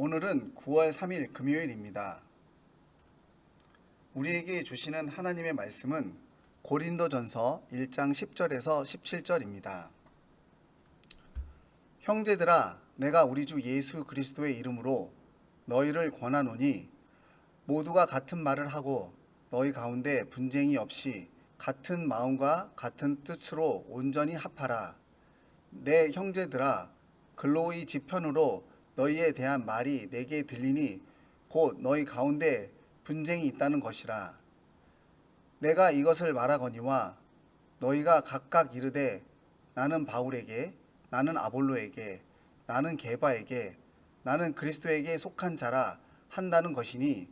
오늘은 9월 3일 금요일입니다. 우리에게 주시는 하나님의 말씀은 고린도전서 1장 10절에서 17절입니다. 형제들아, 내가 우리 주 예수 그리스도의 이름으로 너희를 권하노니 모두가 같은 말을 하고 너희 가운데 분쟁이 없이 같은 마음과 같은 뜻으로 온전히 합하라. 내 형제들아, 글로이 지편으로 너희에 대한 말이 내게 들리니 곧 너희 가운데 분쟁이 있다는 것이라. 내가 이것을 말하거니와 너희가 각각 이르되 나는 바울에게, 나는 아볼로에게, 나는 게바에게, 나는 그리스도에게 속한 자라 한다는 것이니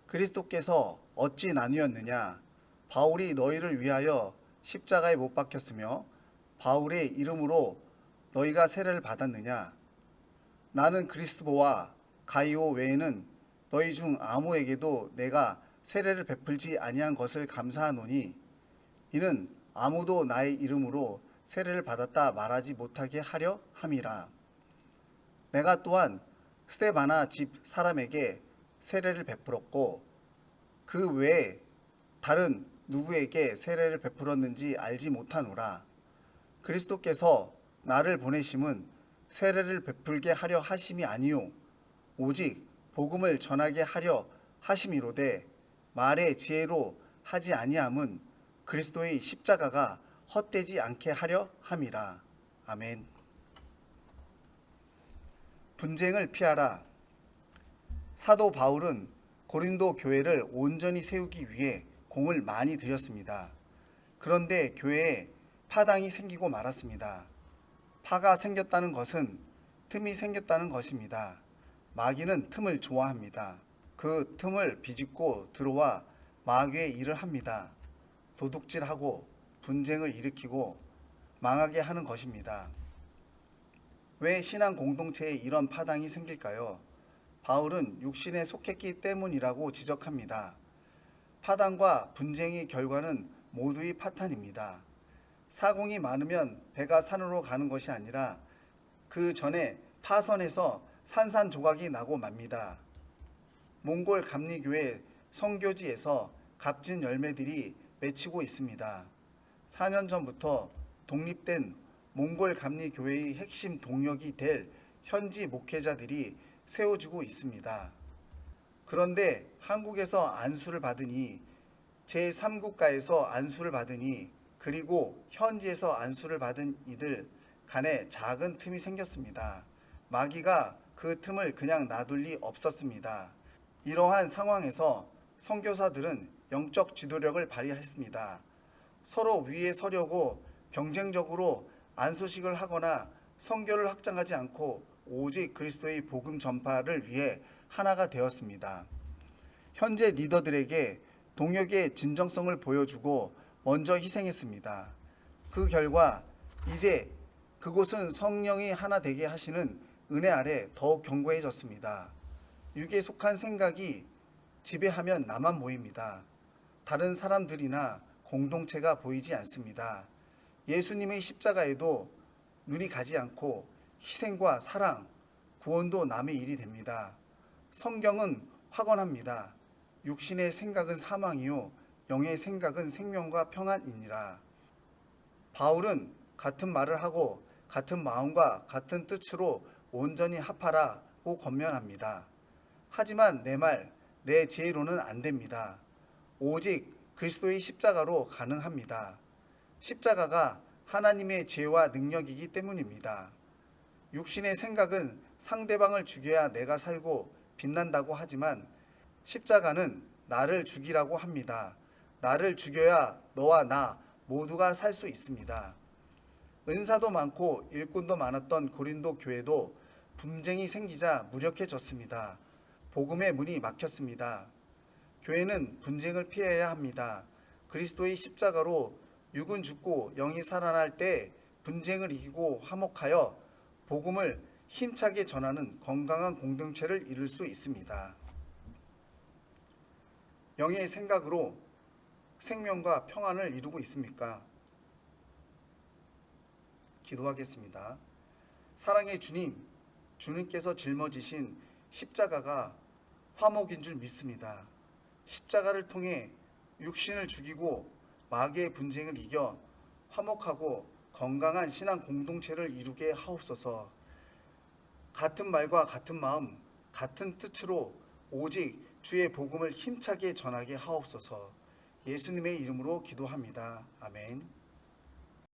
그리스도께서 어찌 나뉘었느냐? 바울이 너희를 위하여 십자가에 못 박혔으며 바울의 이름으로 너희가 세례를 받았느냐? 나는 그리스도와 가이오 외에는 너희 중 아무에게도 내가 세례를 베풀지 아니한 것을 감사하노니 이는 아무도 나의 이름으로 세례를 받았다 말하지 못하게 하려 함이라. 내가 또한 스데바나 집 사람에게 세례를 베풀었고 그 외에 다른 누구에게 세례를 베풀었는지 알지 못하노라. 그리스도께서 나를 보내심은 세례를 베풀게 하려 하심이 아니요 오직 복음을 전하게 하려 하심이로되 말의 지혜로 하지 아니함은 그리스도의 십자가가 헛되지 않게 하려 함이라. 아멘. 분쟁을 피하라. 사도 바울은 고린도 교회를 온전히 세우기 위해 공을 많이 들였습니다. 그런데 교회에 파당이 생기고 말았습니다. 파가 생겼다는 것은 틈이 생겼다는 것입니다. 마귀는 틈을 좋아합니다. 그 틈을 비집고 들어와 마귀의 일을 합니다. 도둑질하고 분쟁을 일으키고 망하게 하는 것입니다. 왜 신앙 공동체에 이런 파당이 생길까요? 바울은 육신에 속했기 때문이라고 지적합니다. 파당과 분쟁의 결과는 모두의 파탄입니다. 사공이 많으면 배가 산으로 가는 것이 아니라 그 전에 파선에서 산산조각이 나고 맙니다. 몽골 감리교회 성교지에서 값진 열매들이 맺히고 있습니다. 4년 전부터 독립된 몽골 감리교회의 핵심 동력이 될 현지 목회자들이 세워지고 있습니다. 그런데 한국에서 안수를 받으니 제3국가에서 안수를 받으니 그리고 현지에서 안수를 받은 이들 간에 작은 틈이 생겼습니다. 마귀가 그 틈을 그냥 놔둘 리 없었습니다. 이러한 상황에서 선교사들은 영적 지도력을 발휘했습니다. 서로 위에 서려고 경쟁적으로 안수식을 하거나 선교를 확장하지 않고 오직 그리스도의 복음 전파를 위해 하나가 되었습니다. 현재 리더들에게 동역의 진정성을 보여주고 먼저 희생했습니다. 그 결과 이제 그곳은 성령이 하나 되게 하시는 은혜 아래 더욱 견고해졌습니다. 육에 속한 생각이 지배하면 나만 모입니다. 다른 사람들이나 공동체가 보이지 않습니다. 예수님의 십자가에도 눈이 가지 않고 희생과 사랑, 구원도 남의 일이 됩니다. 성경은 확언합니다. 육신의 생각은 사망이요 영의 생각은 생명과 평안이니라. 바울은 같은 말을 하고 같은 마음과 같은 뜻으로 온전히 합하라고 권면합니다. 하지만 내 말, 내 지혜로는 안 됩니다. 오직 그리스도의 십자가로 가능합니다. 십자가가 하나님의 지혜와 능력이기 때문입니다. 육신의 생각은 상대방을 죽여야 내가 살고 빛난다고 하지만 십자가는 나를 죽이라고 합니다. 나를 죽여야 너와 나 모두가 살 수 있습니다. 은사도 많고 일꾼도 많았던 고린도 교회도 분쟁이 생기자 무력해졌습니다. 복음의 문이 막혔습니다. 교회는 분쟁을 피해야 합니다. 그리스도의 십자가로 육은 죽고 영이 살아날 때 분쟁을 이기고 화목하여 복음을 힘차게 전하는 건강한 공동체를 이룰 수 있습니다. 영의 생각으로 생명과 평안을 이루고 있습니까? 기도하겠습니다. 사랑의 주님, 주님께서 짊어지신 십자가가 화목인 줄 믿습니다. 십자가를 통해 육신을 죽이고 마귀의 분쟁을 이겨 화목하고 건강한 신앙 공동체를 이루게 하옵소서. 같은 말과 같은 마음, 같은 뜻으로 오직 주의 복음을 힘차게 전하게 하옵소서. 예수님의 이름으로 기도합니다. 아멘.